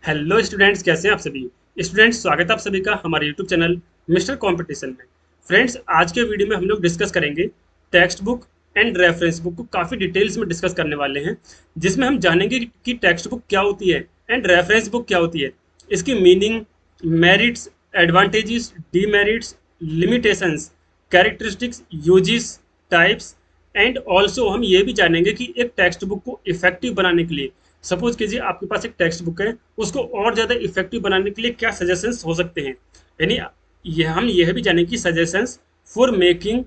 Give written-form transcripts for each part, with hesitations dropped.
Hello students, कैसे हैं आप सभी। स्टूडेंट्स, स्वागत है आप सभी का हमारे यूट्यूब चैनल मिस्टर कंपटीशन में। फ्रेंड्स, आज के वीडियो में हम लोग डिस्कस करेंगे text book and reference book को काफ़ी डिटेल्स में डिस्कस करने वाले हैं, जिसमें हम जानेंगे कि टेक्स्ट बुक क्या होती है एंड रेफरेंस बुक क्या होती है, इसकी meaning, merits, advantages, demerits, limitations, characteristics, uses, types and also हम ये भी जानेंगे कि एक टेक्स्ट बुक को इफेक्टिव बनाने के लिए, सपोज कीजिए आपके पास एक टेक्स्ट बुक है, उसको और ज़्यादा इफेक्टिव बनाने के लिए क्या सजेशंस हो सकते हैं। यानी ये हम यह भी जानेंगे कि suggestions for making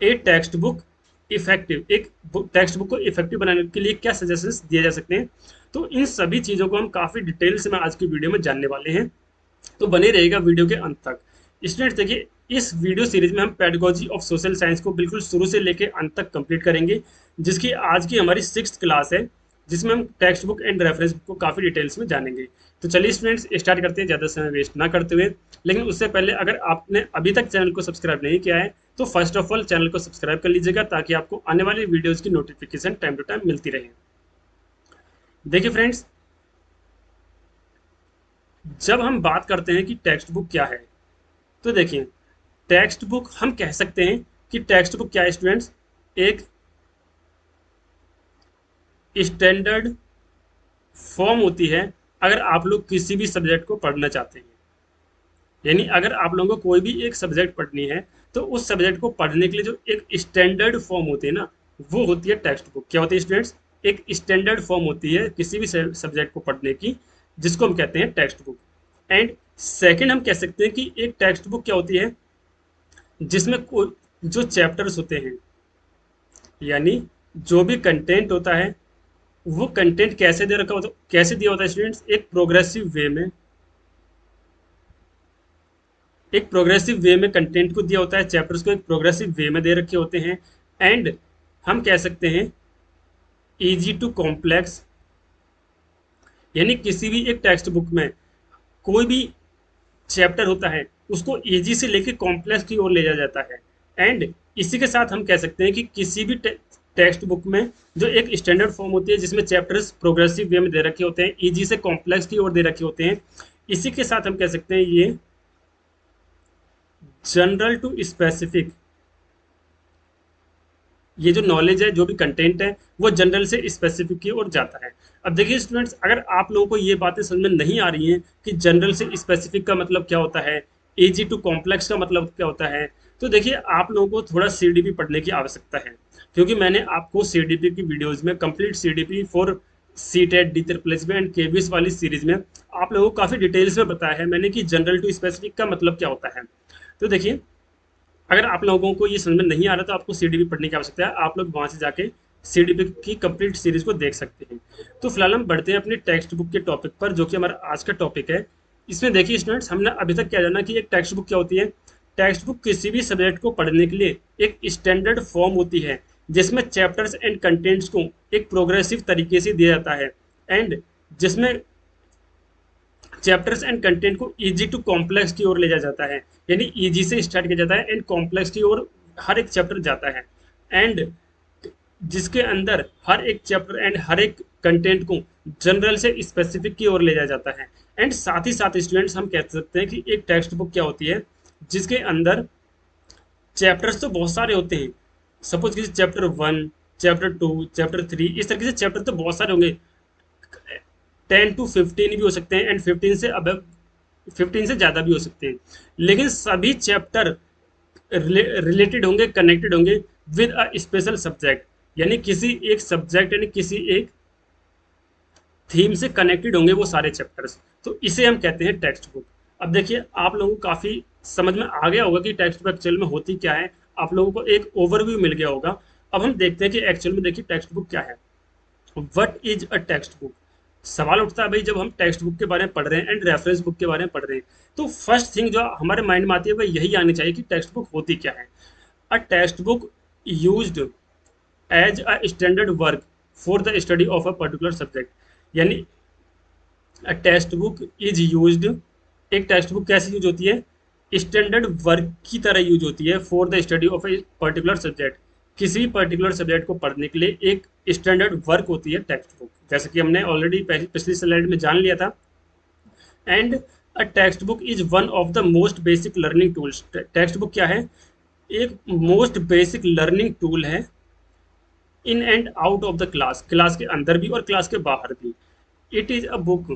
a text book effective, एक टेक्स्ट बुक को इफेक्टिव बनाने के लिए क्या सजेशंस दिए जा सकते हैं। तो इन सभी चीज़ों को हम काफ़ी डिटेल से मैं आज की वीडियो में जानने वाले हैं, तो बने रहेगा वीडियो के अंत तक। स्टूडेंट्स देखिए, इस वीडियो सीरीज में हम पेडागोजी ऑफ सोशल साइंस को बिल्कुल शुरू से लेकर अंत तक कंप्लीट करेंगे, जिसकी आज की हमारी 6th क्लास है, जिसमें हम text book and reference book को काफ़ी डिटेल्स में जानेंगे। तो चलिए स्टूडेंट्स, स्टार्ट करते हैं ज़्यादा समय वेस्ट ना करते हुए। लेकिन उससे पहले अगर आपने अभी तक चैनल को सब्सक्राइब नहीं किया है, तो फर्स्ट ऑफ ऑल चैनल को सब्सक्राइब कर लीजिएगा, ताकि आपको आने वाली वीडियोज़ की नोटिफिकेशन टाइम टू टाइम मिलती रहे। देखिए फ्रेंड्स, जब हम बात करते हैं कि टेक्स्ट बुक क्या है, तो देखिए, टेक्स्ट बुक हम कह सकते हैं कि टेक्स्ट बुक क्या है स्टूडेंट्स, एक स्टैंडर्ड फॉर्म होती है अगर आप लोग किसी भी सब्जेक्ट को पढ़ना चाहते हैं। यानी अगर आप लोगों को कोई भी एक सब्जेक्ट पढ़नी है, तो उस सब्जेक्ट को पढ़ने के लिए जो एक स्टैंडर्ड फॉर्म होती है ना, वो होती है टेक्स्ट बुक। क्या होती है स्टूडेंट्स? एक स्टैंडर्ड फॉर्म होती है किसी भी सब्जेक्ट को पढ़ने की, जिसको हम कहते हैं टेक्स्ट बुक। एंड सेकंड हम कह सकते हैं कि एक टेक्स्ट बुक क्या होती है, जिसमें जो चैप्टर्स होते हैं, यानी जो भी कंटेंट होता है, वो कंटेंट कैसे दे रखा होता, कैसे दिया होता है स्टूडेंट्स, एक प्रोग्रेसिव वे में, एक प्रोग्रेसिव वे में कंटेंट को दिया होता है, चैप्टर्स को एक प्रोग्रेसिव वे में दे रखे होते हैं। एंड हम कह सकते हैं इजी टू कॉम्प्लेक्स, यानी किसी भी एक टेक्स्ट बुक में कोई भी चैप्टर होता है, उसको इजी से लेके कॉम्प्लेक्स की ओर ले जाया जाता है। एंड इसी के साथ हम कह सकते हैं कि किसी भी टेक्स्ट बुक में जो एक स्टैंडर्ड फॉर्म होती है, जिसमें चैप्टर्स प्रोग्रेसिव वे में दे रखे होते हैं, इजी से कॉम्प्लेक्स की ओर दे रखे होते हैं, इसी के साथ हम कह सकते हैं ये जनरल टू स्पेसिफिक, ये जो नॉलेज है, जो भी कंटेंट है, वो जनरल से स्पेसिफिक की ओर जाता है। अब देखिए स्टूडेंट्स, अगर आप लोगों को ये बातें समझ में नहीं आ रही हैं कि जनरल से स्पेसिफिक का मतलब क्या होता है, इजी टू कॉम्प्लेक्स का मतलब क्या होता है, तो देखिए आप लोगों को थोड़ा सीडीपी पढ़ने की आवश्यकता है। क्योंकि मैंने आपको सीडीपी की वीडियोज में, complete CDP for CTET, D triple and KBS वाली सीरीज में आप लोगों को काफ़ी डिटेल्स में बताया है मैंने कि जनरल टू स्पेसिफिक का मतलब क्या होता है। तो देखिए, अगर आप लोगों को ये समझ में नहीं आ रहा, तो आपको सीडीपी पढ़ने की आवश्यकता है, आप लोग वहां से जाके सीडीपी की कंप्लीट सीरीज को देख सकते हैं। तो फिलहाल हम बढ़ते हैं अपनी टेक्स्ट बुक के टॉपिक पर, जो कि हमारा आज का टॉपिक है। इसमें देखिए स्टूडेंट्स, हमने अभी तक क्या जाना कि एक टेक्स्ट बुक क्या होती है। टेक्स्ट बुक किसी भी सब्जेक्ट को पढ़ने के लिए एक स्टैंडर्ड फॉर्म होती है, जिसमें चैप्टर्स एंड कंटेंट्स को एक प्रोग्रेसिव तरीके से दिया जाता है। एंड जिसमें चैप्टर्स एंड कंटेंट को इजी टू कॉम्प्लेक्स की ओर ले जाया जाता है, यानी इजी से स्टार्ट किया जाता है एंड कॉम्प्लेक्स की ओर हर एक चैप्टर जाता है। एंड जिसके अंदर हर एक चैप्टर एंड हर एक कंटेंट को जनरल से स्पेसिफिक की ओर ले जाया जाता है। एंड साथ ही साथ स्टूडेंट्स, हम कह सकते हैं कि एक टेक्स्ट बुक क्या होती है, जिसके अंदर चैप्टर्स तो बहुत सारे होते हैं। सपोज कीजिए चैप्टर 1, चैप्टर 2, चैप्टर 3, इस तरीके से चैप्टर तो बहुत सारे होंगे, 10 to 15 भी हो सकते हैं, एंड 15 से अब 15 से ज़्यादा भी हो सकते हैं। लेकिन सभी चैप्टर रिलेटेड होंगे, कनेक्टेड होंगे विद अ स्पेशल सब्जेक्ट, यानी किसी एक सब्जेक्ट, यानी किसी एक थीम से कनेक्टेड होंगे वो सारे चैप्टर्स। तो इसे हम कहते हैं टेक्स्ट बुक। अब देखिए, आप लोगों को काफ़ी समझ में आ गया होगा कि टेक्स्ट बुक एक्चुअल में होती क्या है, आप लोगों को एक ओवरव्यू मिल गया होगा। अब हम देखते हैं कि एक्चुअल में देखिए टेक्स्ट बुक क्या है। What is a text book? सवाल उठता है भाई, जब हम टेक्स्ट बुक के बारे में पढ़ रहे हैं एंड रेफरेंस बुक के बारे में पढ़ रहे हैं, तो फर्स्ट थिंग जो हमारे माइंड में आती है वह यही आनी चाहिए कि टेक्स्ट बुक होती क्या है। A textbook used as a standard work for the study of a particular subject, यानी a textbook is used, एक टेक्स्ट बुक कैसे यूज होती है, स्टैंडर्ड वर्क की तरह यूज होती है for the study of a particular subject. किसी भी पर्टिकुलर सब्जेक्ट को पढ़ने के लिए एक स्टैंडर्ड वर्क होती है टेक्स्ट बुक, जैसे कि हमने ऑलरेडी पिछली स्लाइड में जान लिया था and a textbook is one of the most basic learning tools. Text book क्या है? एक मोस्ट बेसिक लर्निंग टूल है in and out of the class, class के अंदर भी और क्लास के बाहर भी। It is a book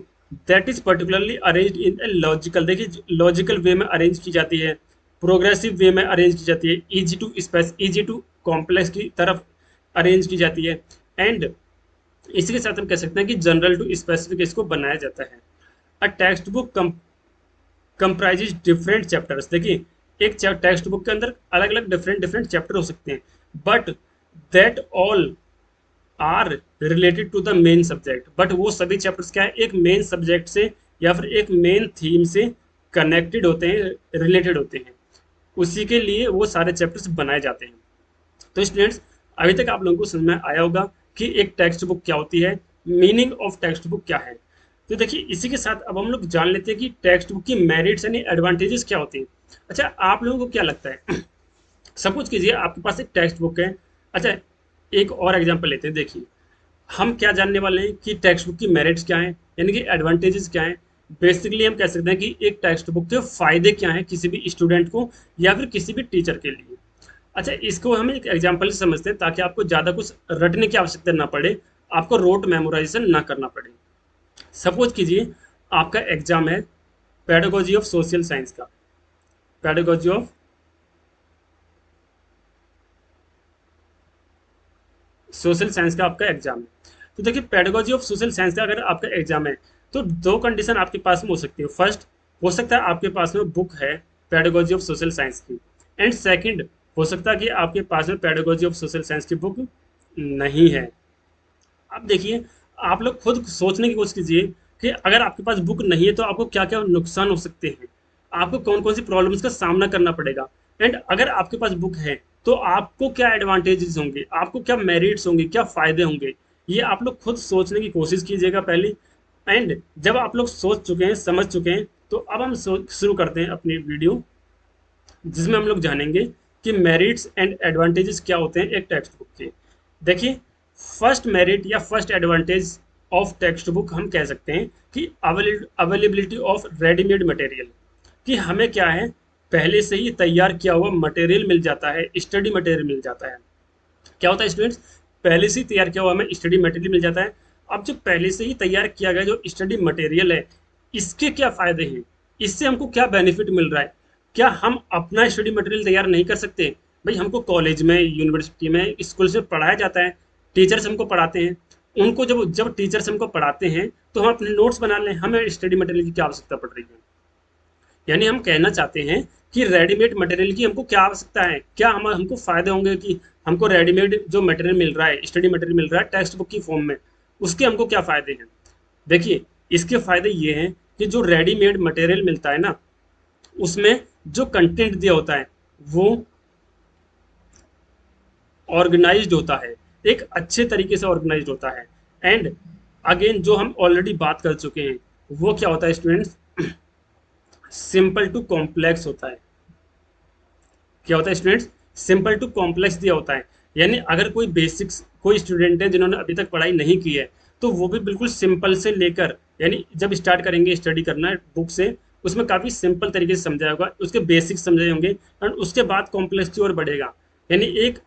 that is particularly arranged in a logical, देखिए लॉजिकल वे में अरेंज की जाती है, प्रोग्रेसिव वे में अरेंज की जाती है, इजी टू कॉम्प्लेक्स की तरफ अरेंज की जाती है। एंड इसी के साथ हम कह सकते हैं कि जनरल टू स्पेसिफिक इसको बनाया जाता है। A text book comprises different chapters, देखिए एक टेक्स्ट बुक के अंदर अलग अलग डिफरेंट डिफरेंट चैप्टर हो सकते हैं, but that all are related to the main subject, but वो सभी चैप्टर्स क्या है, एक मेन सब्जेक्ट से या फिर एक मेन थीम से कनेक्टेड होते हैं, रिलेटेड होते हैं, उसी के लिए वो सारे चैप्टर्स बनाए जाते हैं। तो स्टूडेंट्स, अभी तक आप लोगों को समझ में आया होगा कि एक टेक्स्ट बुक क्या होती है, मीनिंग ऑफ टेक्स्ट बुक क्या है। तो देखिए इसी के साथ अब हम लोग जान लेते हैं कि टेक्स्ट बुक की मेरिट्स यानी एडवांटेजेस क्या होती हैं। अच्छा, आप लोगों को क्या लगता है सपोज कीजिए आपके पास एक टेक्स्ट बुक है। अच्छा, एक और एग्जांपल लेते हैं। देखिए हम क्या जानने वाले हैं कि टेक्स्ट बुक की मेरिट्स क्या हैं, यानी कि एडवांटेजेस क्या हैं। बेसिकली हम कह सकते हैं कि एक टेक्स्ट बुक के फायदे क्या हैं किसी भी स्टूडेंट को या फिर किसी भी टीचर के लिए। अच्छा, इसको हम एक एग्जांपल से समझते हैं ताकि आपको ज़्यादा कुछ रटने की आवश्यकता ना पड़े, आपको रोट मेमोराइजेशन ना करना पड़े। सपोज कीजिए आपका एग्जाम है पेडागोजी ऑफ सोशल साइंस का, पेडागोजी ऑफ सोशल साइंस का आपका एग्जाम है। तो देखिए पेडागोजी ऑफ सोशल साइंस का अगर आपका एग्जाम है तो दो कंडीशन आपके पास में हो सकती है। फर्स्ट, हो सकता है आपके पास में बुक है पेडागोजी ऑफ सोशल साइंस की, एंड सेकंड, हो सकता है कि आपके पास में पेडागोजी ऑफ सोशल साइंस की बुक नहीं है। अब देखिए आप लोग खुद सोचने की कोशिश कीजिए कि अगर आपके पास बुक नहीं है तो आपको क्या क्या नुकसान हो सकते हैं, आपको कौन कौन सी प्रॉब्लम्स का सामना करना पड़ेगा। एंड अगर आपके पास बुक है तो आपको क्या एडवांटेजेस होंगे, आपको क्या मेरिट्स होंगे, क्या फायदे होंगे, ये आप लोग खुद सोचने की कोशिश कीजिएगा पहले। एंड जब आप लोग सोच चुके हैं, समझ चुके हैं, तो अब हम शुरू करते हैं अपनी वीडियो, जिसमें हम लोग जानेंगे कि मेरिट्स एंड एडवांटेजेस क्या होते हैं एक टेक्स्ट बुक के। देखिए फर्स्ट मेरिट या first advantage of text book हम कह सकते हैं कि अवेलेबिलिटी ऑफ रेडीमेड मटेरियल, कि हमें क्या है, पहले से ही तैयार किया हुआ मटेरियल मिल जाता है, स्टडी मटेरियल मिल जाता है। क्या होता है स्टूडेंट्स, पहले से ही तैयार किया हुआ हमें स्टडी मटेरियल मिल जाता है। अब जो पहले से ही तैयार किया गया जो स्टडी मटेरियल है, इसके क्या फायदे हैं, इससे हमको क्या बेनिफिट मिल रहा है। क्या हम अपना स्टडी मटेरियल तैयार नहीं कर सकते? भाई हमको कॉलेज में, यूनिवर्सिटी में, स्कूल में पढ़ाया जाता है, टीचर्स हमको पढ़ाते हैं, उनको जब जब टीचर्स हमको पढ़ाते हैं तो हम अपने नोट्स बना लें, हमें स्टडी मटेरियल की क्या आवश्यकता पड़ रही है। यानी हम कहना चाहते हैं कि रेडीमेड मटेरियल की हमको क्या आवश्यकता है, क्या हमको फायदे होंगे कि हमको रेडीमेड जो मटेरियल मिल रहा है, स्टडी मटेरियल मिल रहा है टेक्स्ट बुक की फॉर्म में, उसके हमको क्या फायदे हैं। देखिए इसके फायदे ये हैं कि जो रेडीमेड मटेरियल मिलता है ना, उसमें जो कंटेंट दिया होता है वो ऑर्गेनाइज्ड होता है, एक अच्छे तरीके से ऑर्गेनाइज्ड होता है। एंड अगेन जो हम ऑलरेडी बात कर चुके हैं वो क्या होता है स्टूडेंट्स, सिंपल टू कॉम्प्लेक्स होता है। क्या होता है स्टूडेंट्स, सिंपल टू कॉम्प्लेक्स दिया होता है। यानी अगर कोई बेसिक्स, कोई स्टूडेंट है जिन्होंने अभी तक पढ़ाई नहीं की है, तो वो भी बिल्कुल सिंपल से लेकर, यानी जब स्टार्ट करेंगे स्टडी करना बुक से, उसमें काफ़ी सिंपल तरीके से समझाया होगा, उसके बेसिक्स समझाए होंगे, और उसके बाद कॉम्प्लेक्स की ओर बढ़ेगा। यानी एक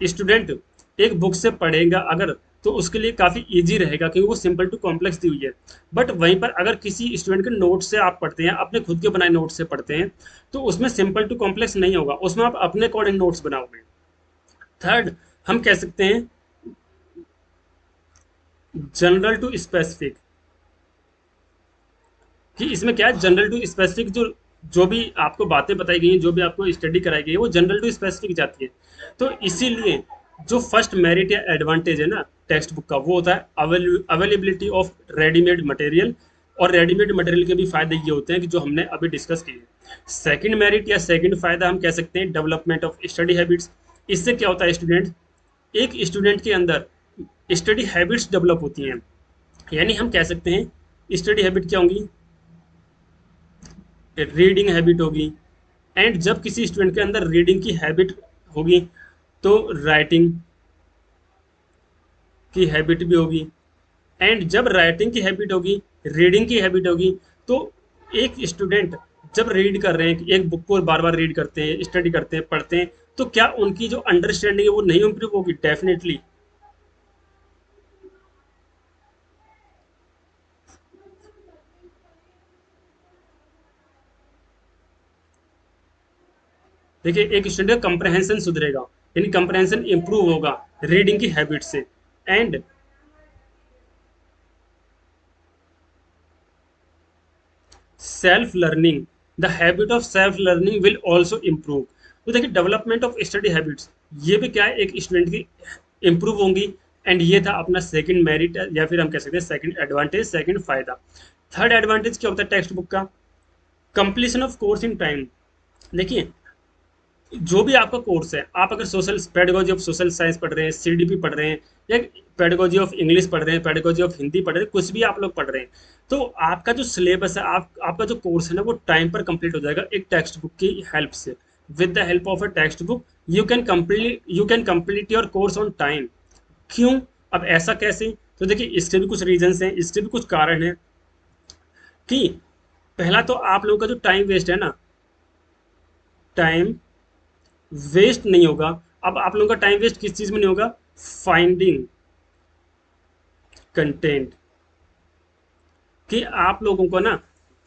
स्टूडेंट एक बुक से पढ़ेगा अगर, तो उसके लिए काफ़ी इजी रहेगा क्योंकि वो सिंपल टू कॉम्प्लेक्स दी हुई है। बट वहीं पर अगर किसी स्टूडेंट के नोट से आप पढ़ते हैं, अपने खुद के बनाए नोट से पढ़ते हैं, तो उसमें सिंपल टू कॉम्प्लेक्स नहीं होगा, उसमें आप अपने अकॉर्डिंग नोट्स बनाओगे। थर्ड, हम कह सकते हैं जनरल टू स्पेसिफिक, कि इसमें क्या है, जनरल टू स्पेसिफिक, जो जो भी आपको बातें बताई गई हैं, जो भी आपको स्टडी कराई गई है, वो जनरल टू स्पेसिफिक जाती है। तो इसीलिए जो फर्स्ट मेरिट या एडवांटेज है ना टेक्स्ट बुक का, वो होता है अवेलेबिलिटी ऑफ रेडीमेड मटेरियल। और रेडीमेड मटेरियल के भी फायदे ये होते हैं कि जो हमने अभी डिस्कस किए। सेकंड मेरिट या सेकंड फायदा हम कह सकते हैं डेवलपमेंट ऑफ स्टडी हैबिट्स। इससे क्या होता है स्टूडेंट, एक स्टूडेंट के अंदर स्टडी हैबिट्स डेवलप होती हैं। यानी हम कह सकते हैं स्टडी हैबिट क्या होंगी, रीडिंग हैबिट होगी। एंड जब किसी स्टूडेंट के अंदर रीडिंग की हैबिट होगी तो राइटिंग की हैबिट भी होगी। एंड जब राइटिंग की हैबिट होगी, रीडिंग की हैबिट होगी, तो एक स्टूडेंट जब रीड कर रहे हैं, एक बुक को बार बार रीड करते हैं, स्टडी करते हैं, पढ़ते हैं, तो क्या उनकी जो अंडरस्टैंडिंग है वो नहीं इंप्रूव होगी? डेफिनेटली। देखिए, एक स्टूडेंट का कंप्रहेंशन सुधरेगा, यानी कंप्रहेंशन इंप्रूव होगा रीडिंग की हैबिट से। And self learning, the habit of self learning will also improve. तो देखिए, डेवलपमेंट ऑफ स्टडी हैबिट्स, ये भी क्या है, एक स्टूडेंट की इम्प्रूव होंगी। एंड ये था अपना सेकंड मेरिट, या फिर हम कह सकते हैं सेकंड एडवांटेज, सेकंड फायदा। थर्ड एडवांटेज क्या होता है टेक्स्ट बुक का? Completion of course in time. देखिए, जो भी आपका कोर्स है, आप अगर social pedagogy of social science पढ़ रहे हैं, सीडीपी पढ़ रहे हैं, या पेडागोजी ऑफ इंग्लिश पढ़ रहे हैं, पेडागोजी ऑफ हिंदी पढ़ रहे हैं, कुछ भी आप लोग पढ़ रहे हैं, तो आपका जो सिलेबस है, आपका जो कोर्स है ना, वो टाइम पर कंप्लीट हो जाएगा एक टेक्स्ट बुक की हेल्प से। With the help of a text book you can complete your course on time. क्यों? अब ऐसा कैसे? तो देखिए, इसके भी कुछ रीजंस हैं, इसके भी कुछ कारण हैं। कि पहला तो आप लोगों का जो टाइम वेस्ट है ना, टाइम वेस्ट नहीं होगा। अब आप लोगों का टाइम वेस्ट किस चीज में नहीं होगा? Finding content. कि आप लोगों को ना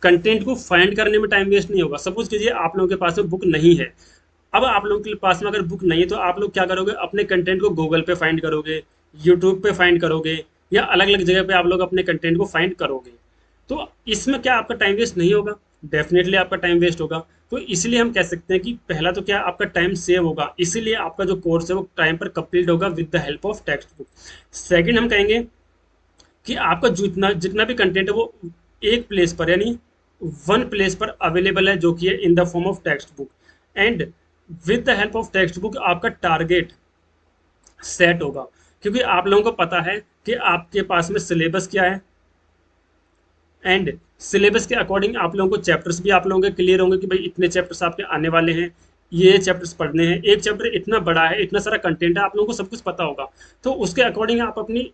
कंटेंट को फाइंड करने में टाइम वेस्ट नहीं होगा। सपोज कीजिए आप लोगों के पास में बुक नहीं है। अब आप लोगों के पास में अगर बुक नहीं है, तो आप लोग क्या करोगे? अपने कंटेंट को गूगल पे फाइंड करोगे, यूट्यूब पे फाइंड करोगे, या अलग अलग जगह पे आप लोग अपने कंटेंट को फाइंड करोगे। तो इसमें क्या आपका टाइम वेस्ट नहीं होगा? डेफिनेटली आपका टाइम वेस्ट होगा। तो इसलिए हम कह सकते हैं कि पहला तो क्या, आपका टाइम सेव होगा, इसीलिए आपका जो कोर्स है वो टाइम पर कंप्लीट होगा with the help of text book. Second, हम कहेंगे कि आपका जितना जितना भी कंटेंट है वो एक प्लेस पर, यानी वन प्लेस पर अवेलेबल है, जो कि है in the form of text book. And with the help of text book आपका टारगेट सेट होगा, क्योंकि आप लोगों को पता है कि आपके पास में सिलेबस क्या है। एंड सिलेबस के अकॉर्डिंग आप लोगों को चैप्टर्स भी आप लोगों के क्लियर होंगे कि भाई इतने चैप्टर्स आपके आने वाले हैं, ये चैप्टर्स पढ़ने हैं। एक चैप्टर इतना बड़ा है, इतना सारा कंटेंट है, आप लोगों को सब कुछ पता होगा। तो उसके अकॉर्डिंग आप अपनी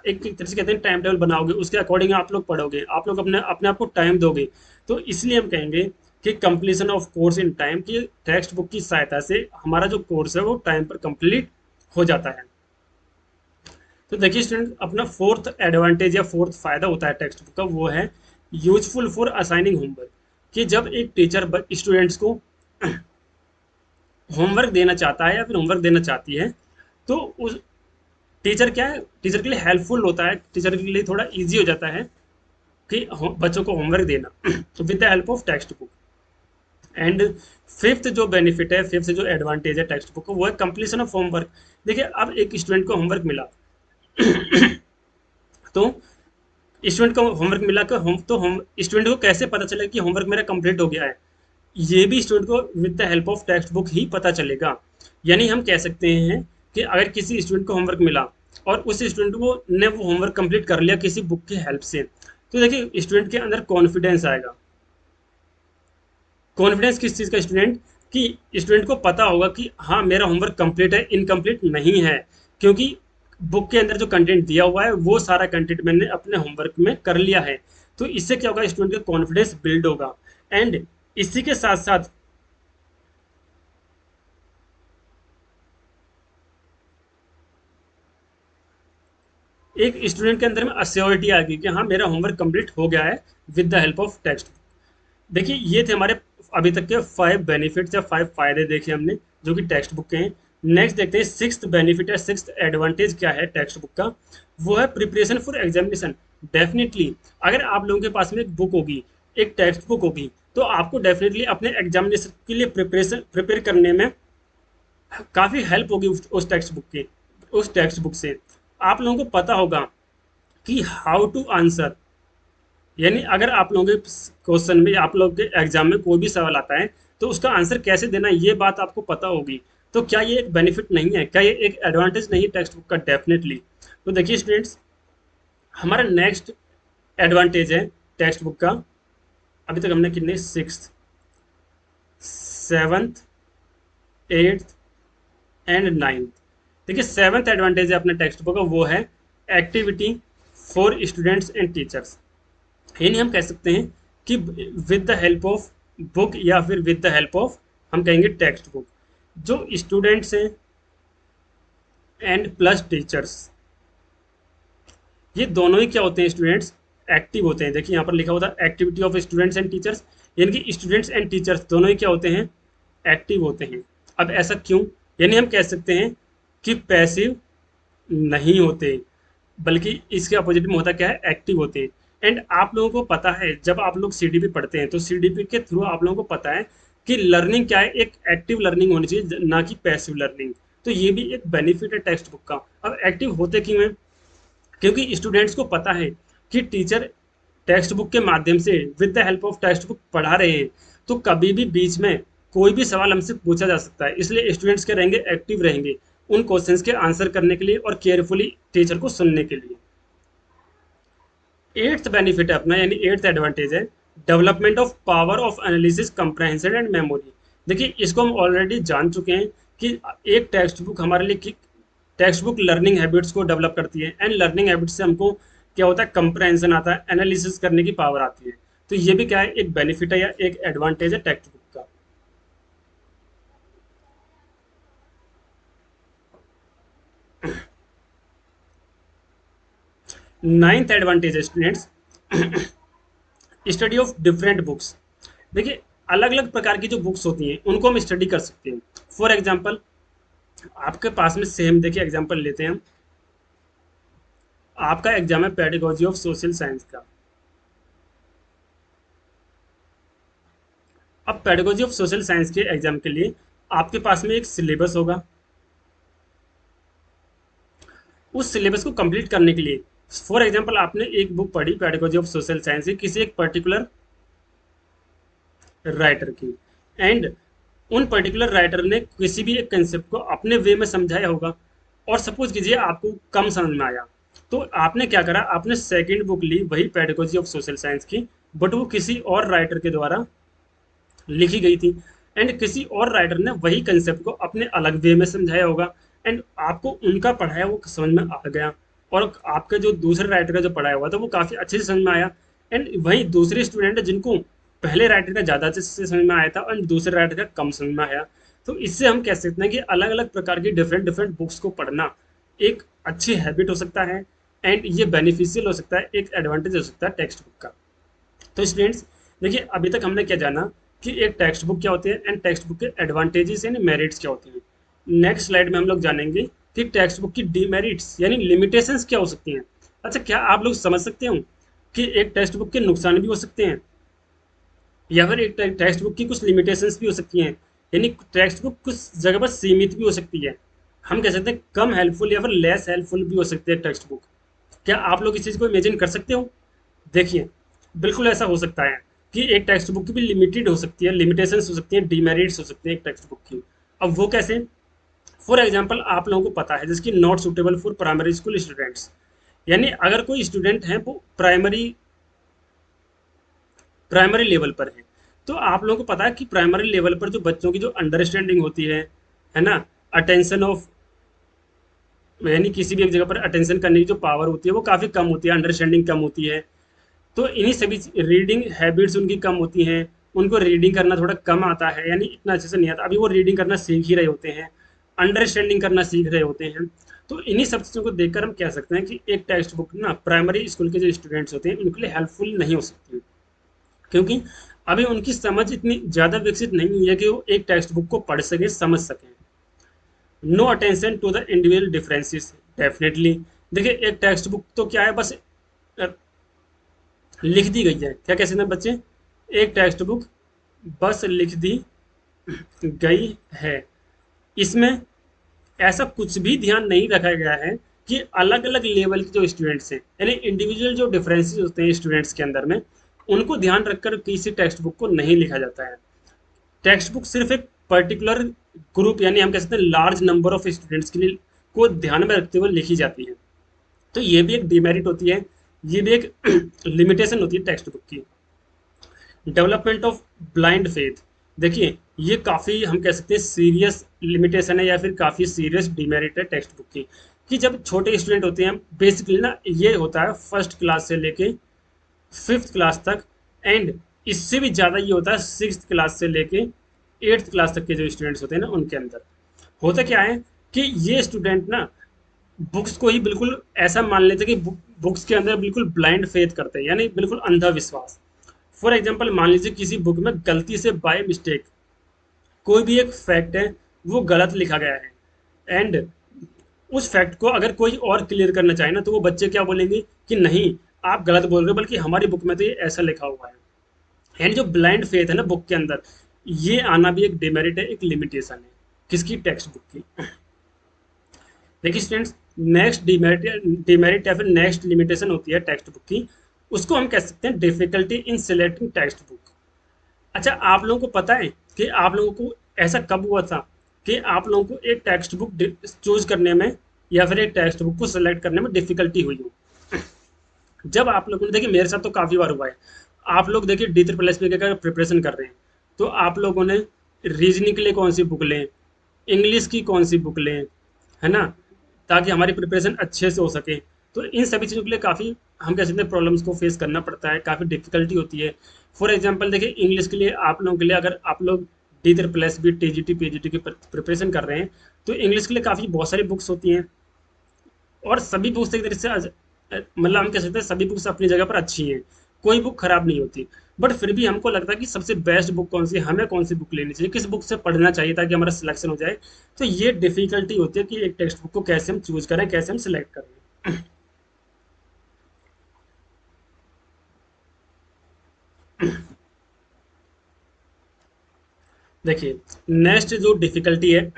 एक तरह से कहते हैं टाइम टेबल बनाओगे, उसके अकॉर्डिंग आप लोग पढ़ोगे, आप लोग अपने अपने आप को टाइम दोगे। तो इसलिए हम कहेंगे कि completion of course in time, की टेक्स्ट बुक की सहायता से हमारा जो कोर्स है वो टाइम पर कंप्लीट हो जाता है। तो देखिए स्टूडेंट, अपना फोर्थ एडवांटेज या फोर्थ फायदा होता है टेक्स्ट बुक का, वो है यूजफुल फॉर असाइनिंग होमवर्क। कि जब एक टीचर स्टूडेंट्स को होमवर्क देना चाहता है या फिर होमवर्क देना चाहती है, तो उस टीचर क्या है, टीचर के लिए हेल्पफुल होता है, टीचर के लिए थोड़ा इजी हो जाता है कि बच्चों को होमवर्क देना with the help of text book. And fifth जो बेनिफिट है, फिफ्थ जो एडवांटेज है टेक्स्ट बुक का, वो है कंप्लीशन ऑफ होमवर्क। देखिए, अब एक स्टूडेंट को होमवर्क मिला, तो स्टूडेंट को होमवर्क मिला कर होम तो होम स्टूडेंट को कैसे पता चलेगा कि होमवर्क मेरा कंप्लीट हो गया है? ये भी स्टूडेंट को with the help of textbook ही पता चलेगा। यानी हम कह सकते हैं कि अगर किसी स्टूडेंट को होमवर्क मिला और उस स्टूडेंट को ने वो होमवर्क कंप्लीट कर लिया किसी बुक की हेल्प से, तो देखिए स्टूडेंट के अंदर कॉन्फिडेंस आएगा। कॉन्फिडेंस किस चीज़ का? स्टूडेंट कि स्टूडेंट को पता होगा कि हाँ, मेरा होमवर्क कंप्लीट है, इनकम्प्लीट नहीं है, क्योंकि बुक के अंदर जो कंटेंट दिया हुआ है वो सारा कंटेंट मैंने अपने होमवर्क में कर लिया है। तो इससे क्या होगा? स्टूडेंट का कॉन्फिडेंस बिल्ड होगा। एंड इसी के साथ साथ एक स्टूडेंट के अंदर में अश्योरिटी आ गई कि हाँ, मेरा होमवर्क कंप्लीट हो गया है with the help of text. देखिए, ये थे हमारे अभी तक के 5 बेनिफिट्स या 5 फायदे देखे हमने, जो कि टेक्स्ट बुक के हैं। नेक्स्ट देखते हैं सिक्स्थ बेनिफिट या सिक्स्थ एडवांटेज क्या है टेक्स्ट बुक का। वो है प्रिपरेशन फॉर एग्जामिनेशन। डेफिनेटली, अगर आप लोगों के पास में एक बुक होगी, एक टेक्स्ट बुक होगी, तो आपको डेफिनेटली अपने एग्जामिनेशन के लिए प्रिपेयर करने में काफ़ी हेल्प होगी उस टेक्स्ट बुक की, उस टेक्स्ट बुक से। आप लोगों को पता होगा कि हाउ टू आंसर, यानी अगर आप लोगों के क्वेश्चन में, आप लोगों के एग्जाम में कोई भी सवाल आता है, तो उसका आंसर कैसे देना, ये बात आपको पता होगी। तो क्या ये एक बेनिफिट नहीं है? क्या ये एक एडवांटेज नहीं है टेक्स्ट बुक का? डेफिनेटली। तो देखिए स्टूडेंट्स, हमारा नेक्स्ट एडवांटेज है टेक्स्ट बुक का। अभी तक हमने कितने, sixth, seventh, eighth and ninth. देखिए, सेवन्थ एडवांटेज है अपने टेक्स्ट बुक का, वो है activity for students and teachers. यानी हम कह सकते हैं कि with the help of book या फिर विद द हेल्प ऑफ हम कहेंगे टेक्स्ट बुक। जो स्टूडेंट्स हैं एंड प्लस टीचर्स, ये दोनों ही क्या होते हैं स्टूडेंट्स, एक्टिव होते हैं। देखिए यहाँ पर लिखा होता है activity of students and teachers, यानी कि स्टूडेंट्स एंड टीचर्स दोनों ही क्या होते हैं, एक्टिव होते हैं। अब ऐसा क्यों, यानी हम कह सकते हैं कि पैसिव नहीं होते, बल्कि इसके अपोजिट में होता क्या है, एक्टिव होते हैं। एंड आप लोगों को पता है जब आप लोग सीडीपी पढ़ते हैं तो सीडीपी के थ्रू आप लोगों को पता है कि लर्निंग क्या है, एक एक्टिव लर्निंग होनी चाहिए ना कि पैसिव लर्निंग। तो ये भी एक बेनिफिट है टेक्स्ट बुक का। अब एक्टिव होते क्यों हैं, क्योंकि स्टूडेंट्स को पता है कि टीचर टेक्स्ट बुक के माध्यम से with the help of text book पढ़ा रहे हैं, तो कभी भी बीच में कोई भी सवाल हमसे पूछा जा सकता है। इसलिए स्टूडेंट्स क्या रहेंगे, एक्टिव रहेंगे उन क्वेश्चंस के आंसर करने के लिए और केयरफुली टीचर को सुनने के लिए। एट्थ बेनिफिट है अपना, यानी एट्थ एडवांटेज है development of power of analysis comprehension and memory. देखिए इसको हम ऑलरेडी जान चुके हैं कि एक टेक्स्ट बुक हमारे लिए, टेक्स्ट बुक लर्निंग हैबिट्स को डेवलप करती है एंड लर्निंग हैबिट्स से हमको क्या होता है, कंप्रहेंशन आता है, एनालिसिस करने की पावर आती है। तो ये भी क्या है, एक बेनिफिट है या एक एडवांटेज है टेक्स्ट बुक का। नाइन्थ एडवांटेज है students study of different books. देखिए अलग अलग प्रकार की जो बुक्स होती हैं उनको हम स्टडी कर सकते हैं। फॉर एग्जाम्पल आपके पास में सेम, देखिए एग्जाम्पल लेते हैं हम, आपका एग्जाम है पेडागोजी ऑफ सोशल साइंस का। अब पेडागोजी ऑफ सोशल साइंस के एग्जाम के लिए आपके पास में एक सिलेबस होगा। उस सिलेबस को कंप्लीट करने के लिए, फॉर एग्जाम्पल आपने एक बुक पढ़ी पेडागोजी ऑफ सोशल साइंस की किसी एक पर्टिकुलर राइटर की, एंड उन पर्टिकुलर राइटर ने किसी भी एक कंसेप्ट को अपने वे में समझाया होगा, और सपोज कीजिए आपको कम समझ में आया, तो आपने क्या करा, आपने सेकंड बुक ली वही पेडागोजी ऑफ सोशल साइंस की, बट वो किसी और राइटर के द्वारा लिखी गई थी, एंड किसी और राइटर ने वही कंसेप्ट को अपने अलग वे में समझाया होगा, एंड आपको उनका पढ़ाया वो समझ में आ गया, और आपके जो दूसरे राइटर का जो पढ़ाया हुआ था वो काफ़ी अच्छे से समझ में आया। एंड वही दूसरे स्टूडेंट है जिनको पहले राइटर का ज़्यादा अच्छे से समझ में आया था और दूसरे राइटर का कम समझ में आया। तो इससे हम कह सकते हैं कि अलग अलग प्रकार की डिफरेंट डिफरेंट बुक्स को पढ़ना एक अच्छी हैबिट हो सकता है, एंड ये बेनिफिशियल हो सकता है, एक एडवांटेज हो सकता है टेक्स्ट बुक का। तो स्टूडेंट्स देखिए अभी तक हमने क्या जाना कि एक टेक्स्ट बुक क्या होती है एंड टेक्स्ट बुक के एडवांटेजेस यानी मेरिट्स क्या होती हैं। नेक्स्ट स्लाइड में हम लोग जानेंगे कि टेक्स्ट बुक की डीमेरिट्स यानी लिमिटेशंस क्या हो सकती हैं। अच्छा, क्या आप लोग समझ सकते हो कि एक टेक्स्ट बुक के नुकसान भी हो सकते हैं, या फिर एक टेक्स्ट बुक की कुछ लिमिटेशंस भी हो सकती हैं, यानी टेक्स्ट बुक कुछ जगह पर सीमित भी हो सकती है। हम कह सकते हैं कम हेल्पफुल या फिर लेस हेल्पफुल भी हो सकती है टेक्स्ट बुक। क्या आप लोग इस चीज़ को इमेजिन कर सकते हो? देखिए बिल्कुल ऐसा हो सकता है कि एक टेक्स्ट बुक की भी लिमिटेड हो सकती है, लिमिटेशंस हो सकती हैं, डीमेरिट्स हो सकती हैं एक टेक्स्ट बुक की। अब वो कैसे? फॉर एग्जांपल आप लोगों को पता है जिसकी not suitable for primary school students, यानी अगर कोई स्टूडेंट है वो प्राइमरी प्राइमरी लेवल पर है, तो आप लोगों को पता है कि प्राइमरी लेवल पर जो बच्चों की जो अंडरस्टैंडिंग होती है ना, अटेंशन ऑफ, यानी किसी भी एक जगह पर अटेंशन करने की जो पावर होती है वो काफ़ी कम होती है, अंडरस्टैंडिंग कम होती है। तो इन्हीं सभी रीडिंग हैबिट्स उनकी कम होती हैं, उनको रीडिंग करना थोड़ा कम आता है, यानी इतना अच्छे से नहीं आता, अभी वो रीडिंग करना सीख ही रहे होते हैं, अंडरस्टैंडिंग करना सीख रहे होते हैं। तो इन्हीं सब चीज़ों को देखकर हम कह सकते हैं कि एक टेक्स्ट बुक ना प्राइमरी स्कूल के जो स्टूडेंट्स होते हैं उनके लिए हेल्पफुल नहीं हो सकती, क्योंकि अभी उनकी समझ इतनी ज़्यादा विकसित नहीं हुई है कि वो एक टेक्स्ट बुक को पढ़ सके, समझ सकें। No attention to the individual differences, definitely. देखिए एक टेक्स्ट बुक तो क्या है, बस लिख दी गई है, क्या कह सकते हैं बच्चे, एक टेक्स्ट बुक बस लिख दी गई है। इसमें ऐसा कुछ भी ध्यान नहीं रखा गया है कि अलग अलग लेवल के जो स्टूडेंट्स हैं, यानी इंडिविजुअल जो डिफरेंसेस होते हैं स्टूडेंट्स के अंदर में, उनको ध्यान रखकर किसी टेक्स्ट बुक को नहीं लिखा जाता है। टेक्स्ट बुक सिर्फ एक पर्टिकुलर ग्रुप, यानी हम कह सकते हैं लार्ज नंबर ऑफ स्टूडेंट्स के लिए को ध्यान में रखते हुए लिखी जाती है। तो ये भी एक डिमेरिट होती है, ये भी एक लिमिटेशन होती है टेक्स्ट बुक की। डेवलपमेंट ऑफ ब्लाइंड फेथ, देखिए ये काफ़ी हम कह सकते हैं सीरियस लिमिटेशन है या फिर काफ़ी सीरियस डिमेरिट है टेक्स्ट बुक की, कि जब छोटे स्टूडेंट होते हैं बेसिकली ना, ये होता है फर्स्ट क्लास से लेके फिफ्थ क्लास तक, एंड इससे भी ज़्यादा ये होता है 6th क्लास से लेके 8th क्लास तक के जो स्टूडेंट्स होते हैं ना उनके अंदर। होता क्या है कि ये स्टूडेंट ना बुक्स को ही बिल्कुल ऐसा मान लेते हैं कि बुक्स के अंदर बिल्कुल ब्लाइंड फेथ करते हैं, यानी बिल्कुल अंधा विश्वास। फॉर एग्जाम्पल मान लीजिए किसी बुक में गलती से बाय मिस्टेक कोई भी एक फैक्ट है वो गलत लिखा गया है, एंड उस फैक्ट को अगर कोई और क्लियर करना चाहे ना तो वो बच्चे क्या बोलेंगे कि नहीं, आप गलत बोल रहे हो, बल्कि हमारी बुक में तो ये ऐसा लिखा हुआ है। यानी जो ब्लाइंड फेथ है ना बुक के अंदर, ये आना भी एक डिमेरिट है, एक लिमिटेशन है किसकी, टेक्स्ट बुक की। देखिए स्टूडेंट्स, नेक्स्ट डिमेरिट डिमेरिट या फिर नेक्स्ट लिमिटेशन होती है टेक्स्ट बुक की, उसको हम कह सकते हैं difficulty in selecting text book. अच्छा, आप लोगों को पता है कि आप लोगों को ऐसा कब हुआ था कि आप लोगों को एक टेक्स्ट बुक चूज करने में या फिर एक टेक्स्ट बुक को सिलेक्ट करने में डिफिकल्टी हुई हो? जब आप लोगों ने, देखिए मेरे साथ तो काफ़ी बार हुआ है, आप लोग देखिए डी ट्रिपल एस पी का प्रिपरेशन कर रहे हैं, तो आप लोगों ने रीजनिंग के लिए कौन सी बुक लें, इंग्लिश की कौन सी बुक लें, है ना, ताकि हमारी प्रिपरेशन अच्छे से हो सके। तो इन सभी चीज़ों के लिए काफ़ी, हम कह सकते हैं, प्रॉब्लम्स को फेस करना पड़ता है, काफ़ी डिफिकल्टी होती है। फॉर एग्जाम्पल देखिए इंग्लिश के लिए आप लोगों के लिए, अगर आप लोग D triple S B T G T P G T की प्रिपरेशन कर रहे हैं, तो इंग्लिश के लिए काफ़ी बहुत सारी बुक्स होती हैं, और सभी बुक्स एक तरीके से मतलब हम कह सकते हैं सभी बुक्स अपनी जगह पर अच्छी हैं, कोई बुक खराब नहीं होती। बट फिर भी हमको लगता है कि सबसे बेस्ट बुक कौन सी, हमें कौन सी बुक लेनी चाहिए, किस बुक से पढ़ना चाहिए ताकि हमारा सिलेक्शन हो जाए। तो ये डिफिकल्टी होती है कि एक टेक्स्ट बुक को कैसे हम चूज करें, कैसे हम सिलेक्ट करें। देखिए, नेक्स्ट जो डिफिकल्टी है,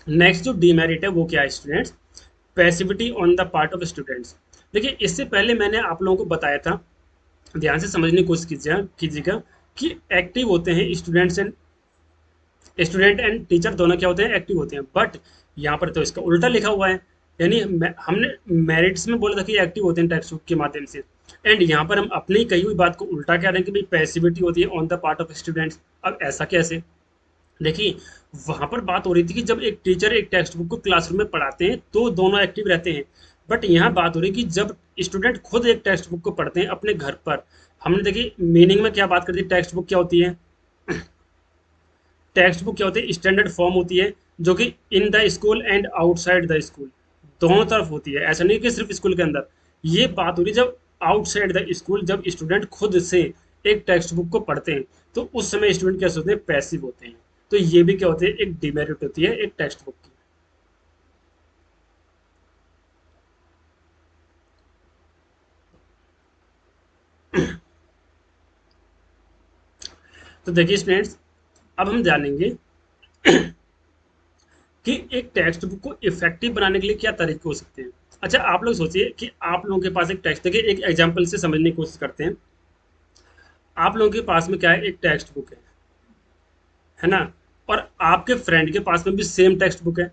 नेक्स्ट जो डीमेरिट है वो क्या है students, passivity on the part of students. देखिए इससे पहले मैंने आप लोगों को बताया था, ध्यान से समझने की कोशिश कीजिएगा कि एक्टिव होते हैं स्टूडेंट एंड टीचर, दोनों क्या होते हैं, एक्टिव होते हैं। बट यहाँ पर तो इसका उल्टा लिखा हुआ है, यानी हमने मेरिट्स में बोला था कि एक्टिव होते हैं टेक्स्ट बुक के माध्यम से, एंड यहाँ पर हम अपनी कही हुई बात को उल्टा कह रहे हैं कि भाई पैसिविटी होती है on the part of students. अब ऐसा कैसे? देखिए, वहां पर बात हो रही थी कि जब एक टीचर एक टेक्स्ट बुक को क्लासरूम में पढ़ाते हैं तो दोनों एक्टिव रहते हैं, बट यहाँ बात हो रही है कि जब स्टूडेंट खुद एक टेक्स्ट बुक को पढ़ते हैं अपने घर पर। हमने देखिए मीनिंग में क्या बात करती है, टेक्स्ट बुक क्या होती है, टेक्स्ट बुक क्या होती है, स्टैंडर्ड फॉर्म होती है जो कि in the school and outside the school दोनों तरफ होती है, ऐसा नहीं कि सिर्फ स्कूल के अंदर। ये बात हो रही है जब आउटसाइड द स्कूल, जब स्टूडेंट खुद से एक टेक्स्ट बुक को पढ़ते हैं तो उस समय स्टूडेंट कैसे होते हैं, पैसिव होते हैं। तो ये भी क्या होती है, एक डिमेरिट होती है एक टेक्स्ट बुक की। तो देखिए स्टूडेंट्स, अब हम जानेंगे कि एक टेक्स्ट बुक को इफेक्टिव बनाने के लिए क्या तरीके हो सकते हैं। अच्छा, आप लोग सोचिए कि आप लोगों के पास एक टेक्स्ट, देखिए एक एग्जांपल से समझने की कोशिश करते हैं। आप लोगों के पास में क्या है, एक टेक्स्ट बुक है ना, और आपके फ्रेंड के पास में भी सेम टेक्स्ट बुक है।